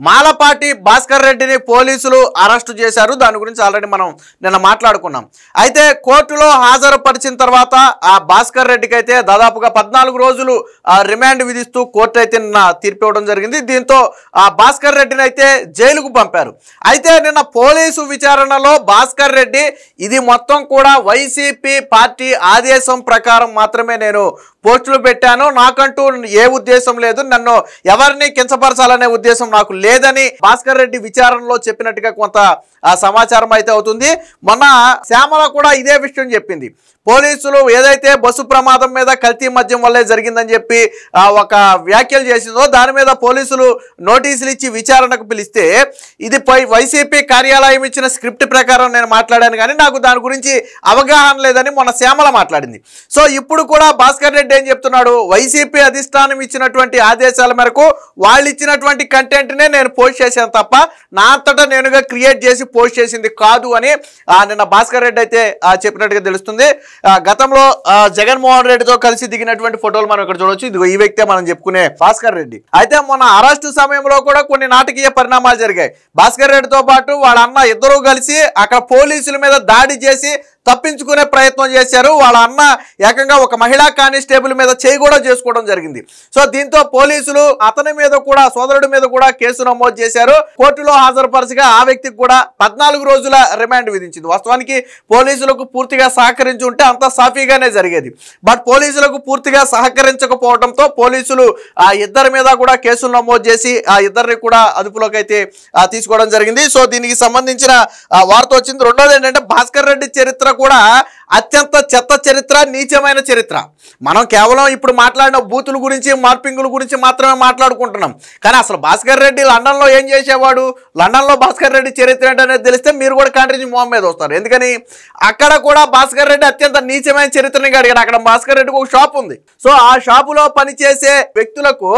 మాలపాటి భాస్కర్ రెడ్డిని పోలీసులు అరెస్టు చేశారు. దాని గురించి ఆల్రెడీ మనం నిన్న మాట్లాడుకున్నాం. అయితే కోర్టులో హాజరుపరిచిన తర్వాత ఆ భాస్కర్ రెడ్డికి అయితే దాదాపుగా 14 రోజులు రిమాండ్ విధిస్తూ కోర్టు అయితే నిన్న తీర్పు ఇవ్వడం జరిగింది. దీంతో ఆ భాస్కర్ రెడ్డిని అయితే జైలుకు పంపారు. అయితే నిన్న పోలీసు విచారణలో భాస్కర్ రెడ్డి ఇది మొత్తం కూడా వైసీపీ పార్టీ ఆదేశం ప్రకారం మాత్రమే నేను పోస్టులు పెట్టాను, నాకంటూ ఏ ఉద్దేశం లేదు, నన్ను ఎవరిని కించపరచాలనే ఉద్దేశం నాకు లేదని భాస్కర్ రెడ్డి విచారణలో చెప్పినట్టుగా కొంత సమాచారం అయితే అవుతుంది. మొన్న శ్యామల కూడా ఇదే విషయం చెప్పింది. పోలీసులు ఏదైతే బస్సు ప్రమాదం మీద కల్తీ మద్యం వల్లే జరిగిందని చెప్పి ఒక వ్యాఖ్యలు చేసిందో దాని మీద పోలీసులు నోటీసులు ఇచ్చి విచారణకు పిలిస్తే ఇది వైసీపీ కార్యాలయం ఇచ్చిన స్క్రిప్ట్ ప్రకారం నేను మాట్లాడాను కానీ నాకు దాని గురించి అవగాహన లేదని మొన్న శ్యామల మాట్లాడింది. సో ఇప్పుడు కూడా భాస్కర్ రెడ్డి ఏం చెప్తున్నాడు, వైసీపీ అధిష్టానం ఇచ్చినటువంటి ఆదేశాల మేరకు వాళ్ళు ఇచ్చినటువంటి కంటెంట్నే నేను పోస్ట్ చేశాను తప్ప నా అంతటా నేనుగా క్రియేట్ చేసి పోస్ట్ చేసింది కాదు అని నిన్న భాస్కర్ రెడ్డి అయితే చెప్పినట్టుగా తెలుస్తుంది. గతంలో జగన్మోహన్ రెడ్డితో కలిసి దిగినటువంటి ఫోటోలు మనం ఇక్కడ చూడొచ్చు. ఇదిగో ఈ వ్యక్తే మనం చెప్పుకునే భాస్కర్ రెడ్డి. అయితే మొన్న అరెస్టు సమయంలో కూడా కొన్ని నాటకీయ పరిణామాలు జరిగాయి. భాస్కర్ రెడ్డితో పాటు వాళ్ళ అన్న ఇద్దరూ కలిసి అక్కడ పోలీసుల మీద దాడి చేసి తప్పించుకునే ప్రయత్నం చేశారు. వాళ్ళ అన్న ఏకంగా ఒక మహిళా కానిస్టేబుల్ మీద చేయి కూడా చేసుకోవడం జరిగింది. సో దీంతో పోలీసులు అతని మీద కూడా సోదరుడి మీద కూడా కేసు నమోదు చేశారు. కోర్టులో హాజరుపరచగా ఆ వ్యక్తికి కూడా 14 రోజుల రిమాండ్ విధించింది. వాస్తవానికి పోలీసులకు పూర్తిగా సహకరించి ఉంటే అంతా సాఫీగానే జరిగేది. బట్ పోలీసులకు పూర్తిగా సహకరించకపోవడంతో పోలీసులు ఆ ఇద్దరి మీద కూడా కేసులు నమోదు చేసి ఆ ఇద్దరిని కూడా అదుపులోకి అయితే తీసుకోవడం జరిగింది. సో దీనికి సంబంధించిన వార్త వచ్చింది. రెండోది ఏంటంటే భాస్కర్ రెడ్డి చరిత్ర కూడా అత్యంత చెత్త చరిత్ర, నీచమైన చరిత్ర. మనం కేవలం ఇప్పుడు మాట్లాడిన బూతుల గురించి మార్పింగుల గురించి మాత్రమే మాట్లాడుకుంటున్నాం. కానీ అసలు భాస్కర్ రెడ్డి లండన్లో ఏం చేసేవాడు, లండన్లో భాస్కర్ రెడ్డి చరిత్ర ఏంటనేది తెలిస్తే మీరు కూడా కంట్రీ మొహం మీద వస్తారు. ఎందుకని అక్కడ కూడా భాస్కర్ రెడ్డి అత్యంత నీచమైన చరిత్రని అడిగాడు. అక్కడ భాస్కర్ రెడ్డికి ఒక షాప్ ఉంది. సో ఆ షాపులో పనిచేసే వ్యక్తులకు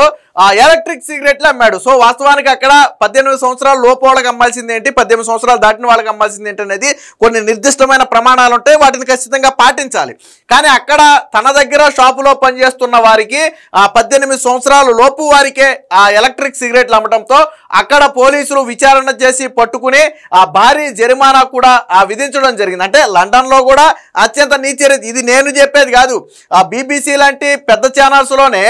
ఎలక్ట్రిక్ సిగరెట్లు అమ్మాడు. సో వాస్తవానికి అక్కడ 18 సంవత్సరాల లోపు వాళ్ళకి అమ్మాల్సింది ఏంటి, 18 సంవత్సరాలు దాటిన వాళ్ళకి అమ్మాల్సింది ఏంటి అనేది కొన్ని నిర్దిష్టమైన ప్రమాణాలు ఉంటాయి, వాటిని ఖచ్చితంగా పాటించాలి. కానీ అక్కడ తన దగ్గర షాపులో పనిచేస్తున్న వారికి 18 సంవత్సరాల లోపు వారికే ఆ ఎలక్ట్రిక్ సిగరెట్లు అమ్మడంతో అక్కడ పోలీసులు విచారణ చేసి పట్టుకుని ఆ భారీ జరిమానా కూడా విధించడం జరిగింది. అంటే లండన్లో కూడా అత్యంత నీచరిత్ర. ఇది నేను చెప్పేది కాదు. ఆ BBC లాంటి పెద్ద ఛానల్స్లోనే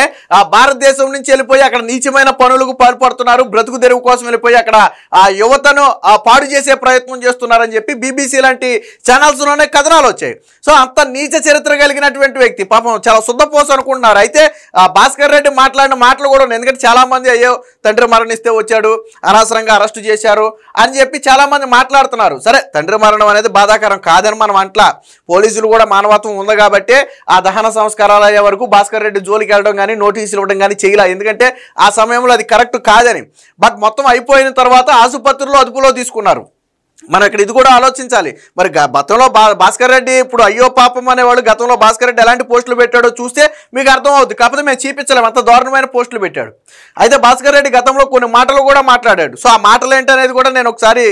భారతదేశం నుంచి వెళ్ళిపోయి అక్కడ నీచమైన పనులకు పాల్పడుతున్నారు, బ్రతుకు తెరువు కోసం వెళ్ళిపోయి అక్కడ ఆ యువతను పాడు చేసే ప్రయత్నం చేస్తున్నారని చెప్పి BBC లాంటి ఛానల్స్లోనే కథనాలు వచ్చాయి. సో అంత నీచ చరిత్ర కలిగినటువంటి వ్యక్తి పాపం చాలా శుద్ధపోస అనుకుంటున్నారు. అయితే భాస్కర్ రెడ్డి మాట్లాడిన మాటలు కూడా ఉన్నాయి. ఎందుకంటే చాలా మంది అయ్యో తండ్రి మరణిస్తే వచ్చాడు, అనవసరంగా అరెస్టు చేశారు అని చెప్పి చాలా మంది మాట్లాడుతున్నారు. సరే, తండ్రి మరణం అనేది బాధాకరం కాదని మనం అంట్లా, పోలీసులు కూడా మానవత్వం ఉంది కాబట్టి ఆ దహన సంస్కారాలు అయ్యే వరకు భాస్కర్ రెడ్డి జోలికి వెళ్ళడం కానీ నోటీసులు ఇవ్వడం కానీ చేయలే. ఎందుకంటే ఆ సమయంలో అది కరెక్ట్ కాదని. బట్ మొత్తం అయిపోయిన తర్వాత ఆసుపత్రిలో అదుపులో తీసుకున్నారు. మనం ఇక్కడ ఇది కూడా ఆలోచించాలి. మరి గతంలో భాస్కర్ రెడ్డి ఇప్పుడు అయ్యో పాపం అనేవాళ్ళు గతంలో భాస్కర్ రెడ్డి ఎలాంటి పోస్టులు పెట్టాడో చూస్తే మీకు అర్థం అవుతుంది. కాకపోతే మేము చూపించలేము, అంత దారుణమైన పోస్టులు పెట్టాడు. అయితే భాస్కర్ రెడ్డి గతంలో కొన్ని మాటలు కూడా మాట్లాడాడు. సో ఆ మాటలు ఏంటనేది కూడా నేను ఒకసారి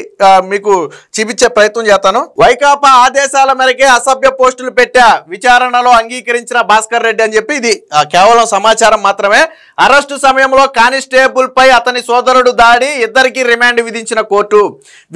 మీకు చూపించే ప్రయత్నం చేస్తాను. వైకాపా ఆదేశాల మేరకే అసభ్య పోస్టులు పెట్టా, విచారణలో అంగీకరించిన భాస్కర్ రెడ్డి అని చెప్పి ఇది కేవలం సమాచారం మాత్రమే. అరెస్టు సమయంలో కానిస్టేబుల్ పై అతని సోదరుడు దాడి, ఇద్దరికి రిమాండ్ విధించిన కోర్టు.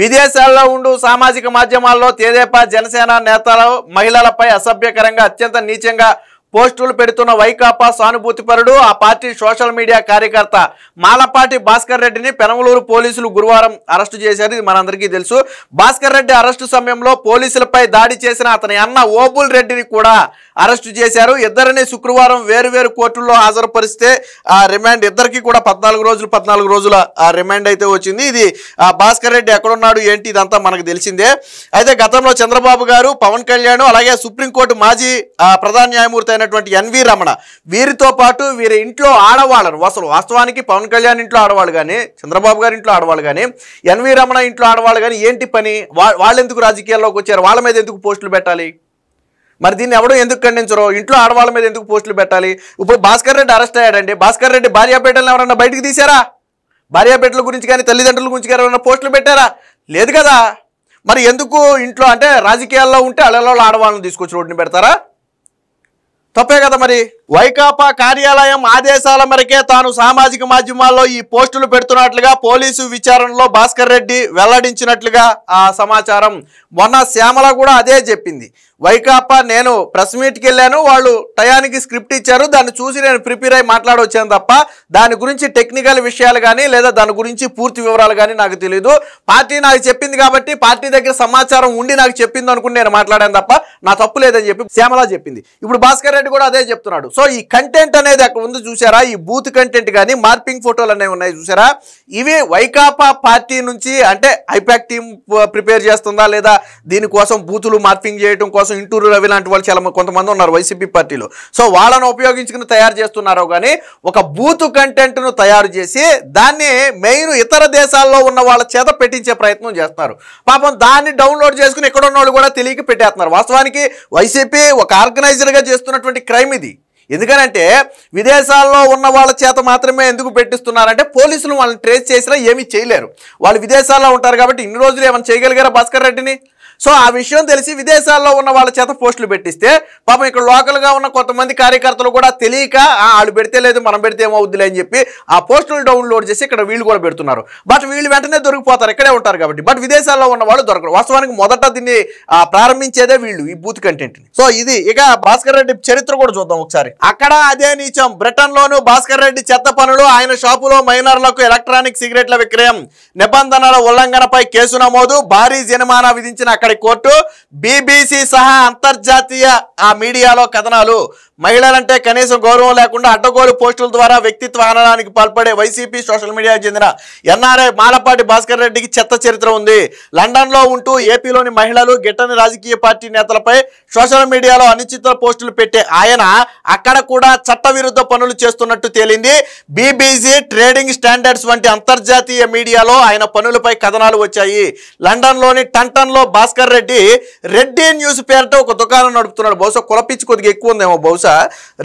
విదేశాల్లో ఉండు సామాజిక మాధ్యమాల్లో తెదేపా జనసేన నేతలు మహిళలపై అసభ్యకరంగా అత్యంత నీచంగా పోస్టులు పెడుతున్న వైకాపా సానుభూతిపరుడు ఆ పార్టీ సోషల్ మీడియా కార్యకర్త మాలపాటి భాస్కర్ రెడ్డిని పెనమలూరు పోలీసులు గురువారం అరెస్టు చేశారు. ఇది మనందరికీ తెలుసు. భాస్కర్ రెడ్డి అరెస్టు సమయంలో పోలీసులపై దాడి చేసిన అతని అన్న ఓబుల్ రెడ్డిని కూడా అరెస్టు చేశారు. ఇద్దరిని శుక్రవారం వేరువేరు కోర్టుల్లో హాజరుపరిస్తే ఆ రిమాండ్ ఇద్దరికి కూడా 14 రోజుల రిమాండ్ అయితే వచ్చింది. ఇది భాస్కర్ రెడ్డి ఎక్కడున్నాడు ఏంటి ఇదంతా మనకు తెలిసిందే. అయితే గతంలో చంద్రబాబు గారు, పవన్ కళ్యాణ్, అలాగే సుప్రీంకోర్టు మాజీ ప్రధాన న్యాయమూర్తి అయినటువంటి ఎన్వి రమణ వీరితో పాటు వీరి ఇంట్లో ఆడవాళ్ళను, అసలు వాస్తవానికి పవన్ కళ్యాణ్ ఇంట్లో ఆడవాళ్ళు కానీ, చంద్రబాబు గారి ఇంట్లో ఆడవాళ్ళు కానీ, ఎన్వి రమణ ఇంట్లో ఆడవాళ్ళు కానీ ఏంటి పని, వాళ్ళు ఎందుకు రాజకీయాల్లోకి వచ్చారు, వాళ్ళ మీద ఎందుకు పోస్టులు పెట్టాలి? మరి దీన్ని ఎవడో ఎందుకు ఖండించరు? ఇంట్లో ఆడవాళ్ళ మీద ఎందుకు పోస్టులు పెట్టాలి? ఇప్పుడు భాస్కర్ రెడ్డి అరెస్ట్ అయ్యాడండి. భాస్కర్ రెడ్డి భార్యాపేటలను ఎవరన్నా బయటకు తీశారా? భార్యాపేటల గురించి కానీ తల్లిదండ్రుల గురించి కానీ ఎవరైనా పోస్టులు పెట్టారా? లేదు కదా. మరి ఎందుకు ఇంట్లో అంటే రాజకీయాల్లో ఉంటే అలలో ఆడవాళ్ళని తీసుకొచ్చి రోడ్డుని పెడతారా? తప్పే కదా మరి. వైకాపా కార్యాలయం ఆదేశాల మేరకే తాను సామాజిక మాధ్యమాల్లో ఈ పోస్టులు పెడుతున్నట్లుగా పోలీసు విచారణలో భాస్కర్ రెడ్డి వెల్లడించినట్లుగా ఆ సమాచారం. మొన్న శ్యామల కూడా అదే చెప్పింది. వైకాపా నేను ప్రెస్ మీట్కి వెళ్ళాను, వాళ్ళు టయానికి స్క్రిప్ట్ ఇచ్చారు, దాన్ని చూసి నేను ప్రిపేర్ అయి మాట్లాడొచ్చాను తప్ప దాని గురించి టెక్నికల్ విషయాలు కానీ లేదా దాని గురించి పూర్తి వివరాలు కానీ నాకు తెలియదు. పార్టీ నాకు చెప్పింది కాబట్టి పార్టీ దగ్గర సమాచారం ఉండి నాకు చెప్పింది అనుకుని నేను మాట్లాడాను తప్ప నా తప్పు లేదని చెప్పి శ్యామల చెప్పింది. ఇప్పుడు భాస్కర్ రెడ్డి కూడా అదే చెప్తున్నాడు. సో ఈ కంటెంట్ అనేది అక్కడ ఉంది చూసారా, ఈ బూత్ కంటెంట్ కానీ మార్పింగ్ ఫోటోలు అనేవి ఉన్నాయి చూసారా, ఇవి వైకాపా పార్టీ నుంచి అంటే ఐపాక్ టీం ప్రిపేర్ చేస్తుందా లేదా దీనికోసం బూతులు మార్పింగ్ చేయడం కోసం ఇంటూరు రవి లాంటి వాళ్ళు చాలా కొంతమంది ఉన్నారు వైసీపీ పార్టీలో. సో వాళ్ళను ఉపయోగించుకుని తయారు చేస్తున్నారు. కానీ ఒక బూత్ కంటెంట్ను తయారు చేసి దాన్ని మెయిన్ ఇతర దేశాల్లో ఉన్న వాళ్ళ చేత పెట్టించే ప్రయత్నం చేస్తున్నారు. పాపం దాన్ని డౌన్లోడ్ చేసుకుని ఇక్కడ ఉన్న వాళ్ళు కూడా తెలియక పెట్టేస్తున్నారు. వాస్తవానికి వైసీపీ ఒక ఆర్గనైజర్గా చేస్తున్నటువంటి క్రైమ్ ఇది. ఎందుకనంటే విదేశాల్లో ఉన్న వాళ్ళ చేత మాత్రమే ఎందుకు పెట్టిస్తున్నారంటే పోలీసులు వాళ్ళని ట్రేస్ చేసినా ఏమీ చేయలేరు. వాళ్ళు విదేశాల్లో ఉంటారు కాబట్టి ఇన్ని రోజులు ఏమైనా చేయగలిగారా భాస్కర్ రెడ్డిని? సో ఆ విషయం తెలిసి విదేశాల్లో ఉన్న వాళ్ళ చేత పోస్టులు పెట్టిస్తే పాపం ఇక్కడ లోకల్గా ఉన్న కొంతమంది కార్యకర్తలు కూడా తెలియక వాళ్ళు పెడితే లేదు మనం పెడితే ఏమవుద్దులే అని చెప్పి ఆ పోస్టులు డౌన్లోడ్ చేసి ఇక్కడ వీళ్ళు కూడా పెడుతున్నారు. బట్ వీళ్ళు వెంటనే దొరికిపోతారు, ఇక్కడే ఉంటారు కాబట్టి. బట్ విదేశాల్లో ఉన్న వాళ్ళు దొరకరు. వాస్తవానికి మొదట దీన్ని ప్రారంభించేదే వీళ్ళు, ఈ బూత్ కంటెంట్ని. సో ఇది ఇక భాస్కర్ రెడ్డి చరిత్ర కూడా చూద్దాం ఒకసారి. అక్కడ అదే నీచం. బ్రిటన్లోను భాస్కర్ రెడ్డి చెత్త పనులు, ఆయన షాపులో మైనర్లకు ఎలక్ట్రానిక్ సిగరెట్ల విక్రయం, నిబంధనల ఉల్లంఘనపై కేసు నమోదు, భారీ జరిమానా విధించిన అక్కడి కోర్టు. బీబీసీ సహా అంతర్జాతీయ మీడియాలో కథనాలు. మహిళలంటే కనీసం గౌరవం లేకుండా అడ్డగోలు పోస్టుల ద్వారా వ్యక్తిత్వ హననానికి పాల్పడే వైసీపీ సోషల్ మీడియాకు చెందిన ఎన్ఆర్ఐ మాలపాటి భాస్కర్ రెడ్డికి చెత్త చరిత్ర ఉంది. లండన్లో ఉంటూ ఏపీలోని మహిళలు గిట్టని రాజకీయ పార్టీ నేతలపై సోషల్ మీడియాలో అనిశ్చిత పోస్టులు పెట్టే ఆయన అక్కడ కూడా చట్టవిరుద్ధ పనులు చేస్తున్నట్టు తేలింది. బీబీసీ, ట్రేడింగ్ స్టాండర్డ్స్ వంటి అంతర్జాతీయ మీడియాలో ఆయన పనులపై కథనాలు వచ్చాయి. లండన్లోని టంటన్లో భాస్కర్ రెడ్డి రెడ్డి న్యూస్ పేరుతో ఒక దుకాణం నడుపుతున్నాడు. బహుశా కులపిచ్చి కొద్దిగా ఎక్కువ ఉందేమో బహుశా.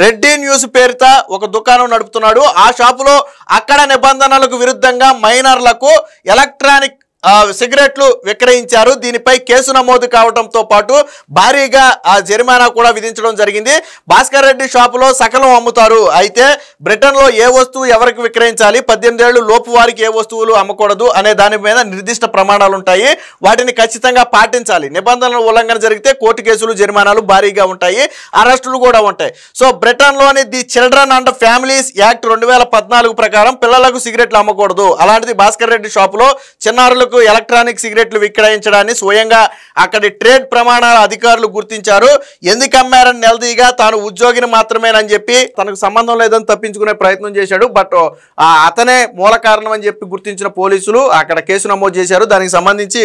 రెడ్డి న్యూస్ పేరుతో ఒక దుకాణం నడుపుతున్నాడు. ఆ షాపులో అక్కడ నిబంధనలకు విరుద్ధంగా మైనర్లకు ఎలక్ట్రానిక్ సిగరెట్లు విక్రయించారు. దీనిపై కేసు నమోదు కావడంతో పాటు భారీగా జరిమానా కూడా విధించడం జరిగింది. భాస్కర్ రెడ్డి షాపులో సకలం అమ్ముతారు. అయితే బ్రిటన్లో ఏ వస్తువు ఎవరికి విక్రయించాలి, 18 ఏళ్లు లోపు వారికి ఏ వస్తువులు అమ్మకూడదు అనే దాని మీద నిర్దిష్ట ప్రమాణాలు ఉంటాయి. వాటిని ఖచ్చితంగా పాటించాలి. నిబంధనల ఉల్లంఘన జరిగితే కోర్టు కేసులు, జరిమానాలు భారీగా ఉంటాయి, అరెస్టులు కూడా ఉంటాయి. సో బ్రిటన్లోని the children and families act 2014 ప్రకారం పిల్లలకు సిగరెట్లు అమ్మకూడదు. అలాంటిది భాస్కర్ రెడ్డి షాపులో చిన్నారులకు ఎలక్ట్రానిక్ సిగరెట్లు విక్రయించడాన్ని స్వయంగా అక్కడి ట్రేడ్ ప్రమాణాల అధికారులు గుర్తించారు. ఎందుకు అమ్మారని నిలదీగా తాను ఉద్యోగిని మాత్రమేనని చెప్పి తనకు సంబంధం లేదని తప్పించుకునే ప్రయత్నం చేశాడు. బట్ అతనే మూల కారణం అని చెప్పి గుర్తించిన పోలీసులు అక్కడ కేసు నమోదు చేశారు. దానికి సంబంధించి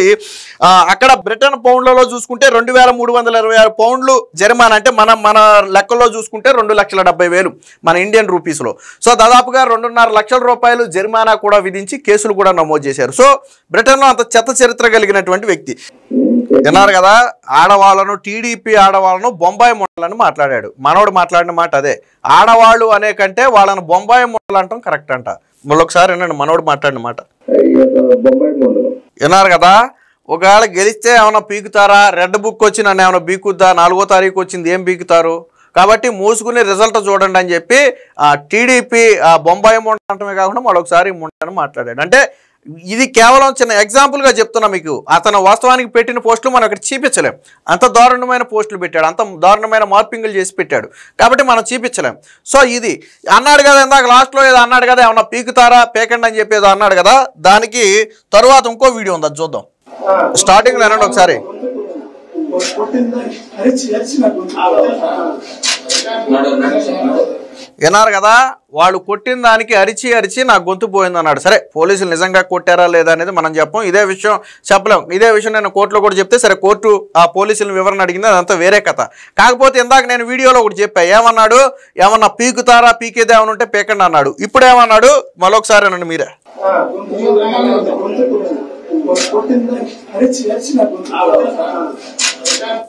అక్కడ బ్రిటన్ పౌండ్లలో చూసుకుంటే 2326 పౌండ్లు జరిమానా, అంటే మన లెక్కల్లో చూసుకుంటే 2,70,000 మన ఇండియన్ రూపీస్లో. సో దాదాపుగా 2.5 లక్షల రూపాయలు జరిమానా కూడా విధించి కేసులు కూడా నమోదు చేశారు. సో బ్రిటన్లో అంత చెత్త చరిత్ర కలిగినటువంటి వ్యక్తి. విన్నారు కదా, ఆడవాళ్ళను, టీడీపీ ఆడవాళ్ళను బొంబాయి మొండలని మాట్లాడాడు. మనోడు మాట్లాడిన మాట అదే. ఆడవాళ్ళు అనే కంటే వాళ్ళను బొంబాయి మొండలు అంటాం కరెక్ట్ అంట. మళ్ళొకసారి వినండి మనోడు మాట్లాడిన మాట. విన్నారు కదా, ఒకవేళ గెలిస్తే ఏమైనా పీకుతారా? రెడ్ బుక్ వచ్చి నన్ను ఏమైనా బీకుద్దా? 4వ తారీఖు వచ్చింది, ఏం బీకుతారు? కాబట్టి మూసుకుని రిజల్ట్ చూడండి అని చెప్పి టీడీపీ బొంబాయి మొండ అంటమే కాకుండా మరొకసారి మొండని మాట్లాడాడు. అంటే ఇది కేవలం చిన్న ఎగ్జాంపుల్గా చెప్తున్నా మీకు. అతను వాస్తవానికి పెట్టిన పోస్టులు మనం అక్కడ చూపించలేం. అంత దారుణమైన పోస్టులు పెట్టాడు, అంత దారుణమైన మార్పింగులు చేసి పెట్టాడు కాబట్టి మనం చూపించలేం. సో ఇది అన్నాడు కదా, ఇందాక లాస్ట్లో ఏదో అన్నాడు కదా, ఏమన్నా పీకుతారా పేకండి అని చెప్పి ఏదో అన్నాడు కదా, దానికి తరువాత ఇంకో వీడియో ఉంది, అది చూద్దాం. స్టార్టింగ్ లో అనండి ఒకసారి. విన్నారు కదా, వాళ్ళు కొట్టిన దానికి అరిచి అరిచి నాకు గొంతు పోయింది అన్నాడు. సరే పోలీసులు నిజంగా కొట్టారా లేదా అనేది మనం చెప్పం, ఇదే విషయం చెప్పలేం. ఇదే విషయం నేను కోర్టులో కూడా చెప్తే సరే కోర్టు ఆ పోలీసులను వివరణ అడిగింది, అదంతా వేరే కథ. కాకపోతే ఇందాక నేను వీడియోలో ఒకటి చెప్పా, ఏమన్నాడు, ఏమన్నా పీకుతారా, పీకేదే ఏమన్నా ఉంటే పీకండి అన్నాడు. ఇప్పుడు ఏమన్నాడు మరొకసారి అనండి మీరే.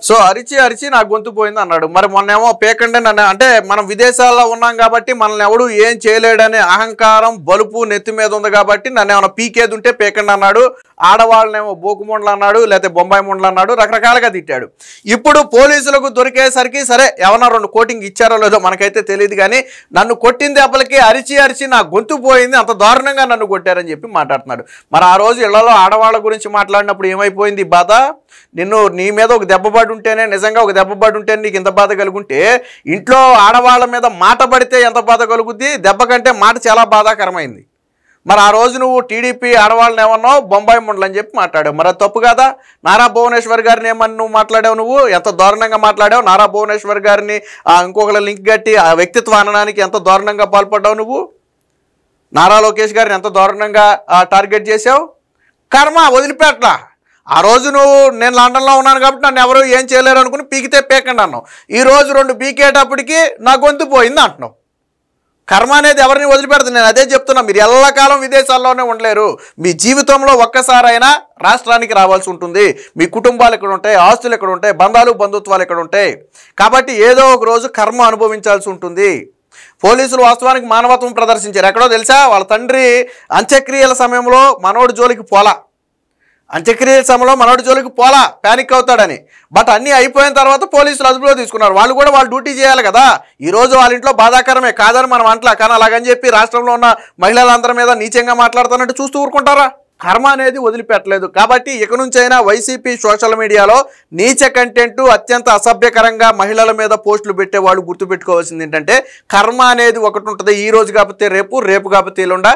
సో అరిచి అరిచి నాకు గొంతు పోయింది అన్నాడు. మరి మొన్నేమో పేకండి నన్ను, అంటే మనం విదేశాల్లో ఉన్నాం కాబట్టి మనల్ని ఎవడు ఏం చేయలేడనే అహంకారం బలుపు నెత్తి మీద ఉంది కాబట్టి నన్ను ఏమైనా పీకేది ఉంటే పేకండి అన్నాడు. ఆడవాళ్ళనేమో బోకుముండలు అన్నాడు, లేకపోతే బొంబాయి ముండలు అన్నాడు, రకరకాలుగా తిట్టాడు. ఇప్పుడు పోలీసులకు దొరికేసరికి సరే ఏమన్నా 2 కోటింగ్ ఇచ్చారో లేదో మనకైతే తెలియదు, కానీ నన్ను కొట్టిన దెబ్బలకి అరిచి నా గొంతు పోయింది, అంత దారుణంగా నన్ను కొట్టారని చెప్పి మాట్లాడుతున్నాడు. మరి ఆ రోజు ఇళ్లలో ఆడవాళ్ళ గురించి మాట్లాడినప్పుడు ఏమైపోయింది బాధ? నీ మీద ఒక దెబ్బ పడి ఉంటేనే, నిజంగా ఒక దెబ్బ పడి ఉంటేనే నీకు ఇంత బాధ కలుగుంటే, ఇంట్లో ఆడవాళ్ళ మీద మాట పడితే ఎంత బాధ కలుగుద్ది? దెబ్బ కంటే మాట చాలా బాధాకరమైంది. మరి ఆ రోజు నువ్వు టీడీపీ ఆడవాళ్ళని ఏమన్నావు? బొంబాయి ముండలు అని చెప్పి మాట్లాడావు. మరి అది తప్పు కదా? నారా భువనేశ్వర్ గారిని ఏమని నువ్వు మాట్లాడావు? నువ్వు ఎంత దారుణంగా మాట్లాడావు. నారా భువనేశ్వర్ గారిని ఇంకొకళ్ళ లింక్ కట్టి ఆ వ్యక్తిత్వ అనడానికి ఎంత దారుణంగా పాల్పడ్డావు నువ్వు. నారా లోకేష్ గారిని ఎంత దారుణంగా టార్గెట్ చేసావు. కర్మ వదిలిపెట్లా. ఆ రోజు నేను లండన్లో ఉన్నాను కాబట్టి నన్ను ఎవరు ఏం చేయలేరు అనుకుని పీకితే పీకండి అన్నావు. ఈరోజు 2 పీకేటప్పటికి నా గొంతు పోయింది అంటున్నావు. కర్మ అనేది ఎవరిని వదిలిపెడుతుంది? నేను అదే చెప్తున్నా, మీరు ఎల్లకాలం విదేశాల్లోనే ఉండలేరు. మీ జీవితంలో ఒక్కసారైనా రాష్ట్రానికి రావాల్సి ఉంటుంది. మీ కుటుంబాలు ఇక్కడ ఉంటాయి, ఆస్తులు ఇక్కడ ఉంటాయి, బంధుత్వాలు ఇక్కడ ఉంటాయి. కాబట్టి ఏదో ఒక రోజు కర్మ అనుభవించాల్సి ఉంటుంది. పోలీసులు వాస్తవానికి మానవత్వం ప్రదర్శించారు. ఎక్కడో తెలుసా? వాళ్ళ తండ్రి అంత్యక్రియల సమయంలో మనోడి జోలికి పోలా, ప్యానిక్ అవుతాడని. బట్ అన్నీ అయిపోయిన తర్వాత పోలీసులు అదుపులో తీసుకున్నారు. వాళ్ళు కూడా వాళ్ళు డ్యూటీ చేయాలి కదా. ఈరోజు వాళ్ళ ఇంట్లో బాధాకరమే కాదని మనం అంటలా, కానీ అలాగని చెప్పి రాష్ట్రంలో ఉన్న మహిళలందరి మీద నీచంగా మాట్లాడుతున్నట్టు చూస్తూ ఊరుకుంటారా? కర్మ అనేది వదిలిపెట్టలేదు. కాబట్టి ఇక నుంచైనా వైసీపీ సోషల్ మీడియాలో నీచ కంటెంట్, అత్యంత అసభ్యకరంగా మహిళల మీద పోస్టులు పెట్టేవాళ్ళు గుర్తుపెట్టుకోవాల్సింది ఏంటంటే, కర్మ అనేది ఒకటి ఉంటుంది. ఈ రోజు కాకపోతే రేపు, రేపు కాకపోతే ఎల్లుండ